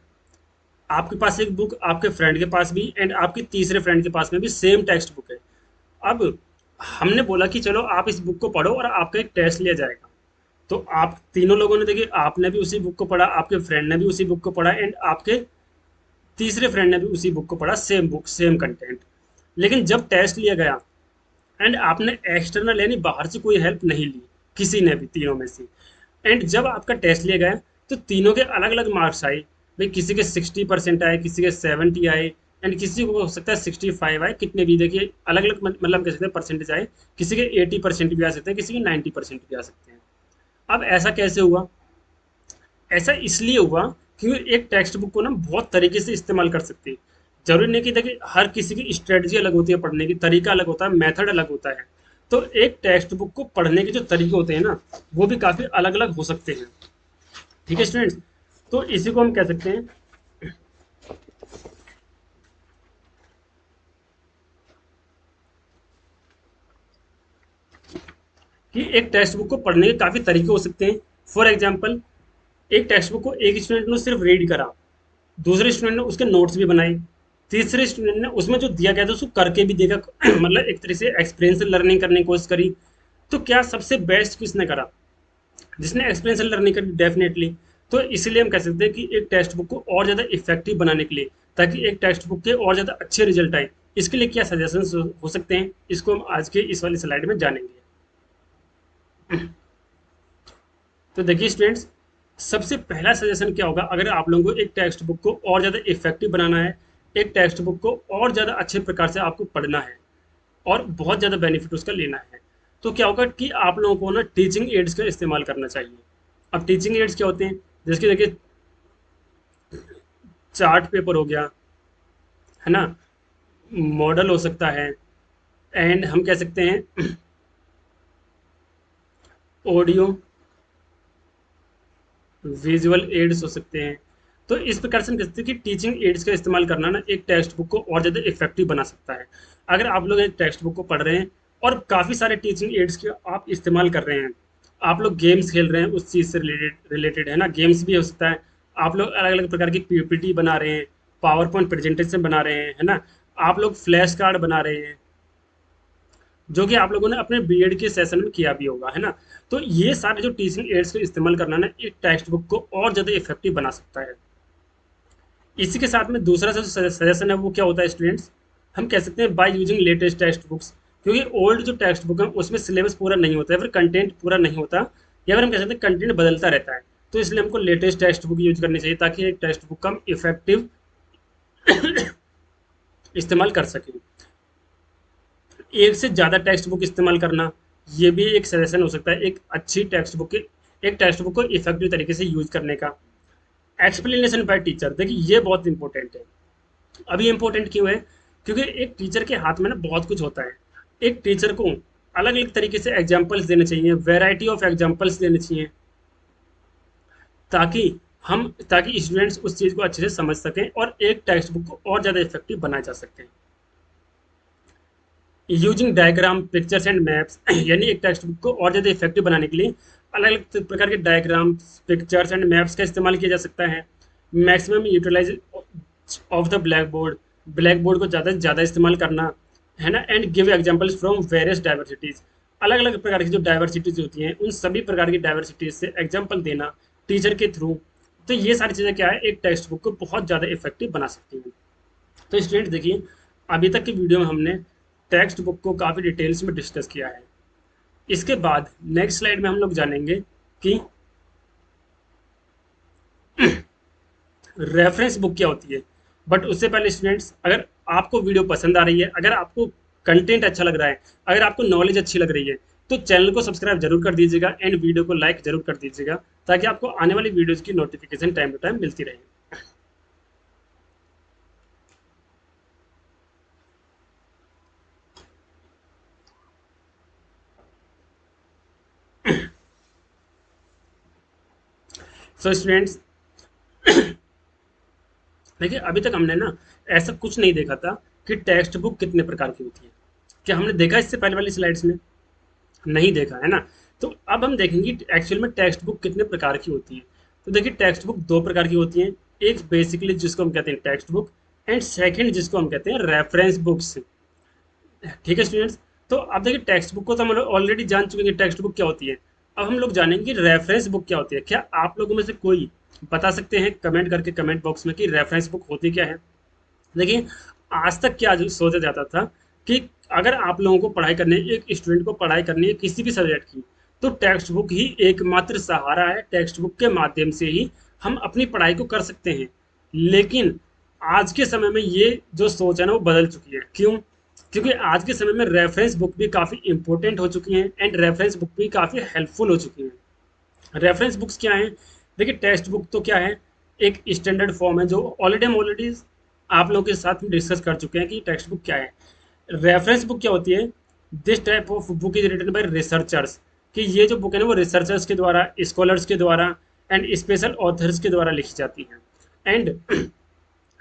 आपके पास एक बुक, आपके फ्रेंड के पास भी, एंड आपके तीसरे फ्रेंड के पास में भी सेम टेक्स्ट बुक है। अब हमने बोला कि चलो आप इस बुक को पढ़ो और आपका एक टेस्ट लिया जाएगा। तो आप तीनों लोगों ने, देखिए आपने भी उसी बुक को पढ़ा, आपके फ्रेंड ने भी उसी बुक को पढ़ा, एंड आपके तीसरे फ्रेंड ने भी उसी बुक को पढ़ा, सेम बुक सेम कंटेंट। लेकिन जब टेस्ट लिया गया एंड आपने एक्सटर्नल यानी बाहर से कोई हेल्प नहीं ली, किसी ने भी तीनों में से, एंड जब आपका टेस्ट लिया गया तो तीनों के अलग अलग मार्क्स आए। भाई किसी के 60% आए, किसी के 70 आए, एंड किसी को हो सकता है 65 आए, कितने भी देखिए अलग अलग मतलब कह सकते हैं परसेंटेज आए। किसी के 80% भी आ सकते हैं, किसी के 90% भी आ सकते हैं। अब ऐसा कैसे हुआ? ऐसा इसलिए हुआ क्योंकि एक टेक्स्ट बुक को ना बहुत तरीके से इस्तेमाल कर सकते हैं। जरूरी नहीं कि देखिए हर किसी की स्ट्रेटजी अलग होती है, पढ़ने की तरीका अलग होता है, मेथड अलग होता है। तो एक टेक्स्ट बुक को पढ़ने के जो तरीके होते हैं ना, वो भी काफी अलग अलग हो सकते हैं। ठीक है स्टूडेंट्स, तो इसी को हम कह सकते हैं कि एक टेक्स्ट बुक को पढ़ने के काफी तरीके हो सकते हैं। फॉर एग्जाम्पल, एक टेक्स्ट बुक को एक स्टूडेंट ने सिर्फ रीड करा, दूसरे स्टूडेंट ने उसके नोट्स भी बनाए, तीसरे स्टूडेंट ने उसमें जो दिया गया था उसको करके भी देखा, मतलब एक तरह से एक्सपीरियंस लर्निंग करने की कोशिश करी। तो क्या सबसे बेस्ट किसने करा? जिसने एक्सपीरियंस लर्निंग करी, डेफिनेटली। तो इसलिए हम कह सकते हैं कि एक टेक्स्ट बुक को और ज़्यादा इफेक्टिव बनाने के लिए, ताकि एक टेक्स्ट बुक के और ज़्यादा अच्छे रिजल्ट आए, इसके लिए क्या सजेशंस हो सकते हैं, इसको हम आज के इस वाली स्लाइड में जानेंगे। तो देखिए स्टूडेंट्स, सबसे पहला सजेशन क्या होगा, अगर आप लोगों को एक टेक्स्ट बुक को और ज़्यादा इफेक्टिव बनाना है, एक टेक्स्ट बुक को और ज़्यादा अच्छे प्रकार से आपको पढ़ना है और बहुत ज़्यादा बेनिफिट उसका लेना है, तो क्या होगा कि आप लोगों को ना टीचिंग एड्स का इस्तेमाल करना चाहिए। अब टीचिंग एड्स क्या होते हैं, जैसे कि देखिए चार्ट पेपर हो गया, है ना, मॉडल हो सकता है, एंड हम कह सकते हैं ऑडियो विजुअल एड्स हो सकते हैं। तो इस प्रकार से हम कह सकते हैं कि टीचिंग एड्स का इस्तेमाल करना ना एक टेक्स्ट बुक को और ज़्यादा इफेक्टिव बना सकता है। अगर आप लोग एक टेक्स्ट बुक को पढ़ रहे हैं और काफ़ी सारे टीचिंग एड्स के आप इस्तेमाल कर रहे हैं, आप लोग गेम्स खेल रहे हैं उस चीज़ से रिलेटेड रिलेटेड है ना, गेम्स भी हो सकता है, आप लोग अलग अलग प्रकार की पीपीटी बना रहे हैं, पावर पॉइंट प्रेजेंटेशन बना रहे हैं, है ना, आप लोग फ्लैश कार्ड बना रहे हैं, जो कि आप लोगों ने अपने बीएड के सेशन में किया भी होगा, है ना। तो ये सारे जो टीचिंग एड्स का इस्तेमाल करना ना एक टेक्स्ट बुक को और ज़्यादा इफेक्टिव बना सकता है। इसी के साथ में दूसरा जो सजेशन है वो क्या होता है स्टूडेंट्स, हम कह सकते हैं by using latest text books, क्योंकि ओल्ड जो टेक्स्ट बुक है उसमें सिलेबस पूरा नहीं होता है, फिर कंटेंट पूरा नहीं होता, या फिर हम कह सकते हैं कंटेंट बदलता रहता है। तो इसलिए हमको लेटेस्ट टेक्स्ट बुक यूज करनी चाहिए ताकि एक टेक्स्ट बुक का हम इफेक्टिव इस्तेमाल कर सकें। एक से ज़्यादा टेक्स्ट बुक इस्तेमाल करना, ये भी एक सजेशन हो सकता है एक अच्छी टेक्स्ट बुक के, एक टेक्स्ट बुक को इफेक्टिव तरीके से यूज करने का। एक्सप्लेनेशन बाय टीचर, देखिए ये बहुत इंपॉर्टेंट है। अब ये इंपॉर्टेंट क्यों है, क्योंकि एक टीचर के हाथ में ना बहुत कुछ होता है। एक टीचर को अलग अलग तरीके से एग्जाम्पल्स देने चाहिए, वेराइटी ऑफ एग्जाम्पल्स देने चाहिए, ताकि ताकि स्टूडेंट्स उस चीज़ को अच्छे से समझ सकें और एक टेक्स्ट बुक को और ज़्यादा इफेक्टिव बनाया जा सके। Using diagram pictures and maps, यानी एक टेक्स्ट बुक को और ज़्यादा इफेक्टिव बनाने के लिए अलग अलग प्रकार के डायग्राम्स पिक्चर्स एंड मैप्स का इस्तेमाल किया जा सकता है। Maximum utilize of the black board, black board को ज़्यादा से ज़्यादा इस्तेमाल करना, है ना, and give examples from various diversities, अलग अलग प्रकार की जो डाइवर्सिटीज़ होती हैं उन सभी प्रकार की डाइवर्सिटीज़ से एग्जाम्पल देना टीचर के थ्रू। तो ये सारी चीज़ें क्या है एक टेक्स्ट बुक को बहुत ज़्यादा इफेक्टिव बना सकती हैं। तो स्टूडेंट देखिए, अभी तक की वीडियो में हमने टेक्स्ट बुक को काफ़ी डिटेल्स में डिस्कस किया है। इसके बाद नेक्स्ट स्लाइड में हम लोग जानेंगे कि रेफरेंस बुक क्या होती है। बट उससे पहले स्टूडेंट्स, अगर आपको वीडियो पसंद आ रही है, अगर आपको कंटेंट अच्छा लग रहा है, अगर आपको नॉलेज अच्छी लग रही है, तो चैनल को सब्सक्राइब जरूर कर दीजिएगा एंड वीडियो को लाइक जरूर कर दीजिएगा, ताकि आपको आने वाली वीडियोज़ की नोटिफिकेशन टाइम टू टाइम मिलती रहे। सो स्टूडेंट्स देखिए, अभी तक हमने ना ऐसा कुछ नहीं देखा था कि टेक्स्ट बुक कितने प्रकार की होती है। क्या हमने देखा इससे पहले वाली स्लाइड्स में? नहीं देखा, है ना। तो अब हम देखेंगे एक्चुअल में टेक्स्ट बुक कितने प्रकार की होती है। तो देखिए, टेक्स्ट बुक दो प्रकार की होती हैं, एक बेसिकली जिसको हम कहते हैं टेक्स्ट बुक, एंड सेकंड जिसको हम कहते हैं रेफरेंस बुक्स। ठीक है स्टूडेंट्स, तो अब देखिए टेक्स्ट बुक को तो हम ऑलरेडी जान चुके हैं टेक्स्ट बुक क्या होती है। अब हम लोग जानेंगे रेफरेंस बुक क्या होती है। क्या आप लोगों में से कोई बता सकते हैं कमेंट करके कमेंट बॉक्स में कि रेफरेंस बुक होती क्या है? देखिए, आज तक क्या सोचा जाता था कि अगर आप लोगों को पढ़ाई करनी है, एक स्टूडेंट को पढ़ाई करनी है किसी भी सब्जेक्ट की, तो टेक्स्ट बुक ही एकमात्र सहारा है। टेक्स्ट बुक के माध्यम से ही हम अपनी पढ़ाई को कर सकते हैं। लेकिन आज के समय में ये जो सोच है ना वो बदल चुकी है। क्यों? क्योंकि आज के समय में रेफरेंस बुक भी काफ़ी इंपॉर्टेंट हो चुकी हैं एंड रेफरेंस बुक भी काफ़ी हेल्पफुल हो चुकी हैं। रेफरेंस बुक्स क्या हैं? देखिए, टेक्स्ट बुक तो क्या है, एक स्टैंडर्ड फॉर्म है जो ऑलरेडी आप लोगों के साथ में डिस्कस कर चुके हैं कि टेक्स्ट बुक क्या है। रेफरेंस बुक क्या होती है? This type of book is written by researchers, कि ये जो बुक है ना वो रिसर्चर्स के द्वारा, स्कॉलर्स के द्वारा एंड स्पेशल ऑथर्स के द्वारा लिखी जाती हैं। एंड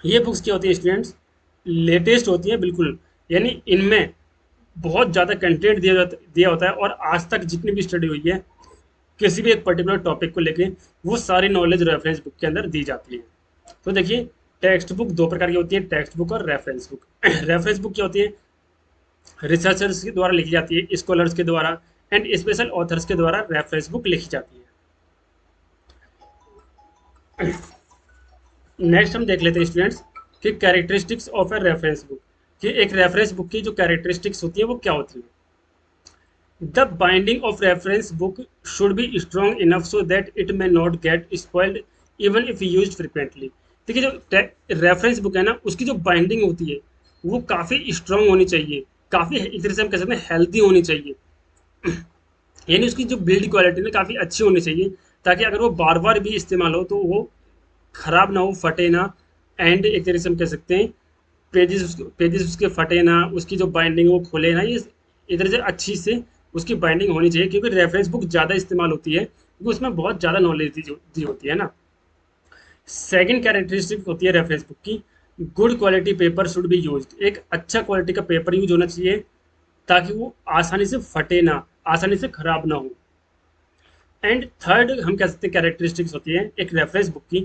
ये बुक्स क्या होती है स्टूडेंट्स? लेटेस्ट होती है बिल्कुल, यानी इनमें बहुत ज़्यादा कंटेंट दिया होता है और आज तक जितनी भी स्टडी हुई है किसी भी एक पर्टिकुलर टॉपिक को लेके, वो सारी नॉलेज रेफरेंस बुक के अंदर दी जाती है। तो देखिए, टेक्स्ट बुक दो प्रकार की होती है, टेक्स्ट बुक और रेफरेंस बुक। रेफरेंस बुक क्या होती है? रिसर्चर्स के द्वारा लिखी जाती है, स्कॉलर्स के द्वारा एंड स्पेशल ऑथर्स के द्वारा रेफरेंस बुक लिखी जाती है। नेक्स्ट हम देख लेते हैं स्टूडेंट्स कि characteristics of a reference book, कि एक रेफरेंस बुक की जो कैरेक्टरिस्टिक्स होती है वो क्या होती है। The binding of reference book should be strong enough so that it may not gate spoiled even if used frequently. देखिए जो रेफरेंस बुक है ना, उसकी जो बाइंडिंग होती है वो काफ़ी स्ट्रांग होनी चाहिए, काफ़ी एक तरह से हम कह सकते हैं हेल्दी होनी चाहिए। यानी उसकी जो बिल्ड क्वालिटी ना काफ़ी अच्छी होनी चाहिए, ताकि अगर वो बार बार भी इस्तेमाल हो तो वो खराब ना हो, फटे ना। एंड एक तरीके से हम कह सकते हैं पेजेस उसके फटे ना, उसकी जो बाइंडिंग वो खोले ना, ये इधर से अच्छी से उसकी बाइंडिंग होनी चाहिए, क्योंकि रेफरेंस बुक ज़्यादा इस्तेमाल होती है क्योंकि उसमें बहुत ज़्यादा नॉलेज दी होती है ना। सेकंड कैरेक्टरिस्टिक होती है रेफरेंस बुक की, good quality paper should be used. एक अच्छा क्वालिटी का पेपर यूज होना चाहिए ताकि वो आसानी से फटे ना, आसानी से खराब ना हो। एंड थर्ड हम कह सकते हैं कैरेक्टरिस्टिक्स होती है एक रेफरेंस बुक की,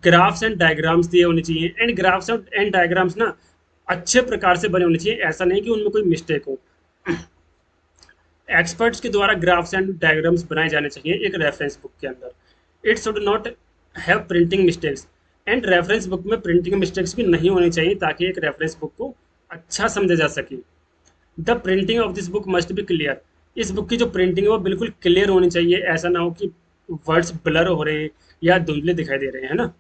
ग्राफ्स एंड डायग्राम्स दिए होने चाहिए। एंड ग्राफ्स एंड डायग्राम्स ना अच्छे प्रकार से बने होने चाहिए, ऐसा नहीं कि उनमें कोई मिस्टेक हो। एक्सपर्ट्स के द्वारा ग्राफ्स एंड डायग्राम्स बनाए जाने चाहिए एक रेफरेंस बुक के अंदर। It should not have printing mistakes. And reference book में प्रिंटिंग मिस्टेक्स भी नहीं होनी चाहिए ताकि एक रेफरेंस बुक को अच्छा समझा जा सके। The printing of this book must be clear. इस बुक की जो प्रिंटिंग है वो बिल्कुल क्लियर होनी चाहिए, ऐसा ना हो कि वर्ड्स ब्लर हो रहे हैं या धुंधले दिखाई दे रहे हैं, है ना।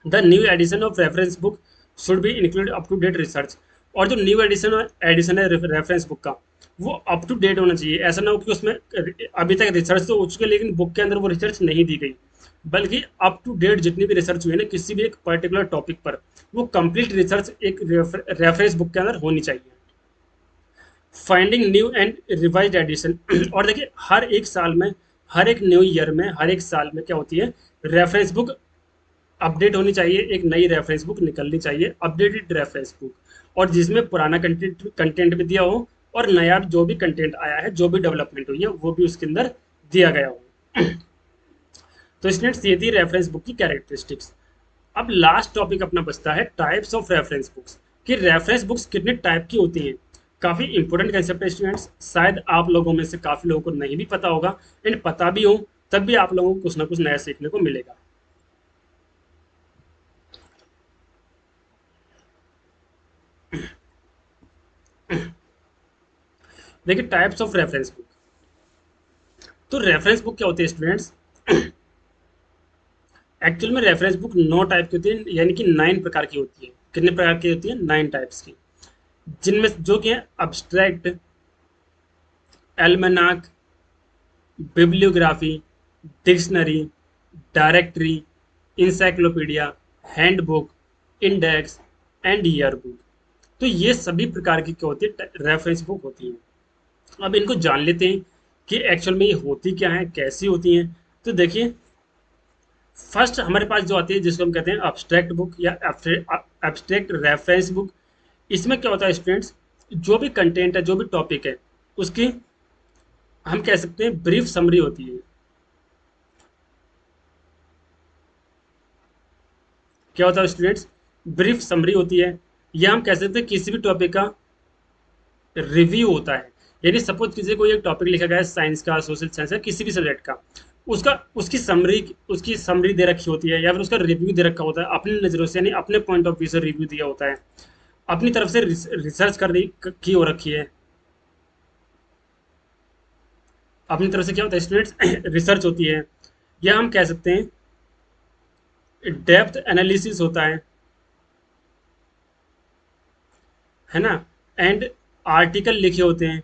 The new edition of reference book should be include up to date research. और जो न्यू एडिशन है रेफरेंस बुक का, वो अप टू डेट होना चाहिए। ऐसा ना हो कि उसमें अभी तक रिसर्च तो हो चुकी है लेकिन बुक के अंदर वो रिसर्च नहीं दी गई, बल्कि अप टू डेट जितनी भी रिसर्च हुई है ना किसी भी एक पर्टिकुलर टॉपिक पर, वो कंप्लीट रिसर्च एक रेफरेंस बुक के अंदर होनी चाहिए। Finding new and revise edition. और देखिए हर एक साल में, हर एक न्यू ईयर में, हर एक साल में क्या होती है, रेफरेंस बुक अपडेट होनी चाहिए, एक नई रेफरेंस बुक निकलनी चाहिए, अपडेटेड रेफरेंस बुक, और जिसमें पुराना कंटेंट भी दिया हो और नया जो भी कंटेंट आया है, जो भी डेवलपमेंट हुई है वो भी उसके अंदर दिया गया हो। तो स्टूडेंट्स ये थी रेफरेंस बुक की कैरेक्टरिस्टिक्स। अब लास्ट टॉपिक अपना बचता है टाइप्स ऑफ रेफरेंस बुक्स, कि रेफरेंस बुक्स कितने टाइप की होती हैं। काफ़ी इंपॉर्टेंट कंसेप्ट है स्टूडेंट्स, शायद आप लोगों में से काफ़ी लोगों को नहीं भी पता होगा, एंड पता भी हो तब भी आप लोगों को कुछ ना कुछ नया सीखने को मिलेगा। देखिए टाइप्स ऑफ रेफरेंस बुक। तो रेफरेंस बुक क्या होती है स्टूडेंट्स, एक्चुअल में रेफरेंस बुक 9 टाइप की होती है, यानी कि 9 प्रकार की होती है। कितने प्रकार की होती है, 9 टाइप्स की, जिनमें जो कि है abstract, almanac, bibliography, dictionary, directory, encyclopedia, handbook, index and year book. तो ये सभी प्रकार की क्या होती है, रेफरेंस बुक होती हैं। अब इनको जान लेते हैं कि एक्चुअल में ये होती क्या है, कैसी होती हैं। तो देखिए फर्स्ट हमारे पास जो आती है जिसको हम कहते हैं अब्स्ट्रैक्ट बुक या एब्स्ट्रैक्ट रेफरेंस बुक। इसमें क्या होता है स्टूडेंट्स, जो भी कंटेंट है, जो भी टॉपिक है, उसकी हम कह सकते हैं ब्रीफ समरी होती है। क्या होता है स्टूडेंट्स, ब्रीफ समरी होती है, या हम कह सकते हैं किसी भी टॉपिक का रिव्यू होता है। यानी सपोज किसी कोई एक टॉपिक लिखा गया है, साइंस का, सोशल साइंस का, किसी भी सब्जेक्ट का, उसका उसकी समरी दे रखी होती है या फिर उसका रिव्यू दे रखा होता है अपनी नज़रों से, यानी अपने पॉइंट ऑफ व्यू से रिव्यू दिया होता है, अपनी तरफ से रिसर्च कर रही की हो रखी है। अपनी तरफ से क्या होता है स्टूडेंट्स, रिसर्च होती है, या हम कह सकते हैं डेप्थ एनालिसिस होता है ना। एंड आर्टिकल लिखे होते हैं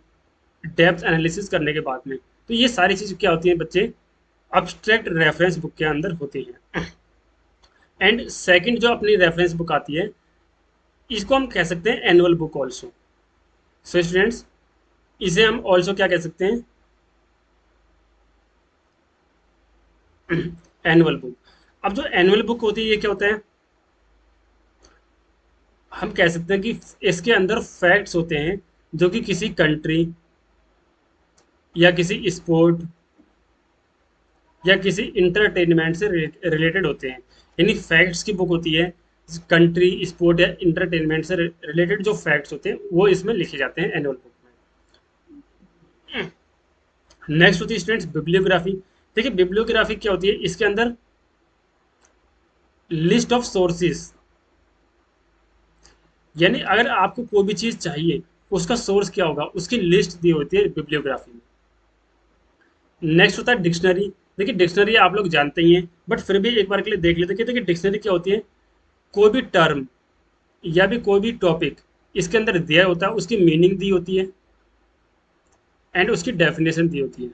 डेप्थ एनालिसिस करने के बाद में। तो ये सारी चीज़ क्या होती हैं बच्चे, अब्स्ट्रैक्ट रेफरेंस बुक के अंदर होती हैं। एंड सेकंड जो अपनी रेफरेंस बुक आती है, इसको हम कह सकते हैं annual book also. So students इसे हम ऑल्सो क्या कह सकते हैं, एनुअल बुक। अब जो एनुअल बुक होती है ये क्या होता है, हम कह सकते हैं कि इसके अंदर फैक्ट्स होते हैं जो कि किसी कंट्री या किसी स्पोर्ट या किसी इंटरटेनमेंट से रिलेटेड होते हैं। यानी फैक्ट्स की बुक होती है, कंट्री, स्पोर्ट या इंटरटेनमेंट से रिलेटेड जो फैक्ट्स होते हैं वो इसमें लिखे जाते हैं एनुअल बुक में। नेक्स्ट होती है स्टूडेंट्स बिब्लियोग्राफी। देखिए बिब्लियोग्राफी क्या होती है, इसके अंदर लिस्ट ऑफ सोर्सेज, यानी अगर आपको कोई भी चीज़ चाहिए उसका सोर्स क्या होगा, उसकी लिस्ट दी होती है बिब्लियोग्राफी में। नेक्स्ट होता है डिक्शनरी। देखिए डिक्शनरी आप लोग जानते ही हैं, बट फिर भी एक बार के लिए देख लेते हैं कि देखिए डिक्शनरी क्या होती है। कोई भी टर्म या भी कोई भी टॉपिक इसके अंदर दिया होता है, उसकी मीनिंग दी होती है एंड उसकी डेफिनेशन दी होती है,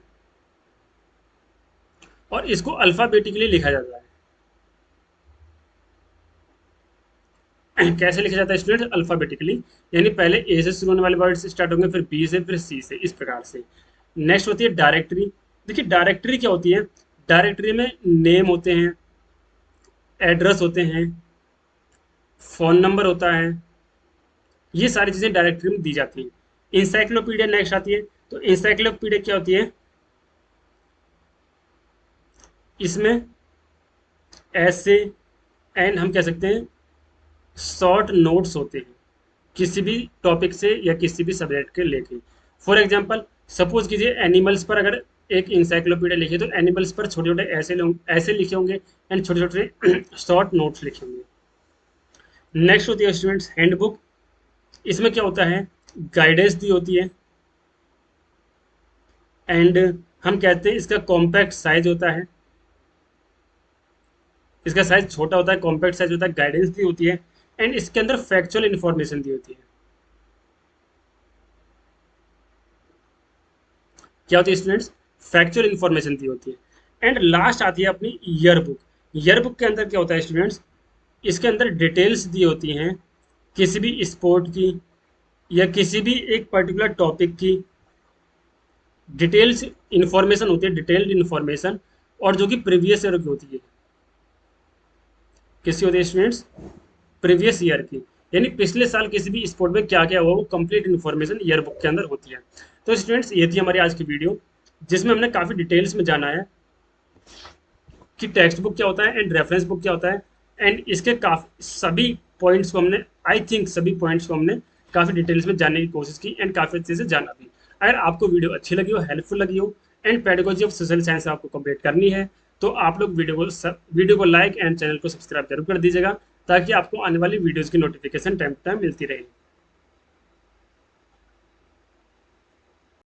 और इसको अल्फाबेटिकली लिखा जाता है। कैसे लिखा जाता है स्टूडेंट? अल्फाबेटिकली, यानी पहले ए से शुरू होने वाले वर्ड से स्टार्ट होंगे, फिर बी से, फिर सी से, इस प्रकार से। नेक्स्ट होती है डायरेक्टरी। देखिए डायरेक्टरी क्या होती है? डायरेक्टरी में नेम होते हैं, एड्रेस होते हैं, फोन नंबर होता है, ये सारी चीजें डायरेक्टरी में दी जाती हैं। इंसाइक्लोपीडिया नेक्स्ट आती है। तो इंसाइक्लोपीडिया क्या होती है? इसमें ऐसे एंड हम कह सकते हैं शॉर्ट नोट्स होते हैं किसी भी टॉपिक से या किसी भी सब्जेक्ट के लेके। फॉर एग्जांपल सपोज कीजिए एनिमल्स पर अगर एक इंसाइक्लोपीडिया लिखी तो एनिमल्स पर छोटे छोटे ऐसे लिखे होंगे एंड छोटे छोटे शॉर्ट नोट्स लिखे होंगे। नेक्स्ट होती है स्टूडेंट्स हैंडबुक। इसमें क्या होता है? गाइडेंस दी होती है एंड हम कहते हैं इसका कॉम्पैक्ट साइज होता है, इसका साइज छोटा होता है, कॉम्पैक्ट साइज होता है, गाइडेंस दी होती है एंड इसके अंदर फैक्चुअल इंफॉर्मेशन दी होती है। क्या होती है स्टूडेंट्स? फैक्चुअल इंफॉर्मेशन दी होती है। एंड लास्ट आती है अपनी ईयर बुक। ईयर बुक के अंदर क्या होता है स्टूडेंट्स? इसके अंदर डिटेल्स दी होती हैं किसी भी स्पोर्ट की या किसी भी एक पर्टिकुलर टॉपिक की। डिटेल्स इंफॉर्मेशन होती है, डिटेल्ड इंफॉर्मेशन, और जो कि प्रीवियस ईयर की होती है। किसकी होती है स्टूडेंट्स? प्रीवियस ईयर की, यानी पिछले साल किसी भी स्पोर्ट में क्या क्या हुआ वो कंप्लीट इन्फॉर्मेशन ईयर बुक के अंदर होती है। तो स्टूडेंट्स ये थी हमारी आज की वीडियो, जिसमें हमने काफ़ी डिटेल्स में जाना है कि टेक्स्ट बुक क्या होता है एंड रेफरेंस बुक क्या होता है, एंड इसके काफ़ी सभी पॉइंट्स को हमने, आई थिंक सभी पॉइंट्स को हमने काफ़ी डिटेल्स में जानने की कोशिश की एंड काफ़ी अच्छे से जाना भी। अगर आपको वीडियो अच्छी लगी हो, हेल्पफुल लगी हो and pedagogy of social science आपको कंप्लीट करनी है, तो आप लोग वीडियो को लाइक एंड चैनल को सब्सक्राइब जरूर कर दीजिएगा, ताकि आपको आने वाली वीडियोज़ की नोटिफिकेशन टाइम टू टाइम मिलती रहे।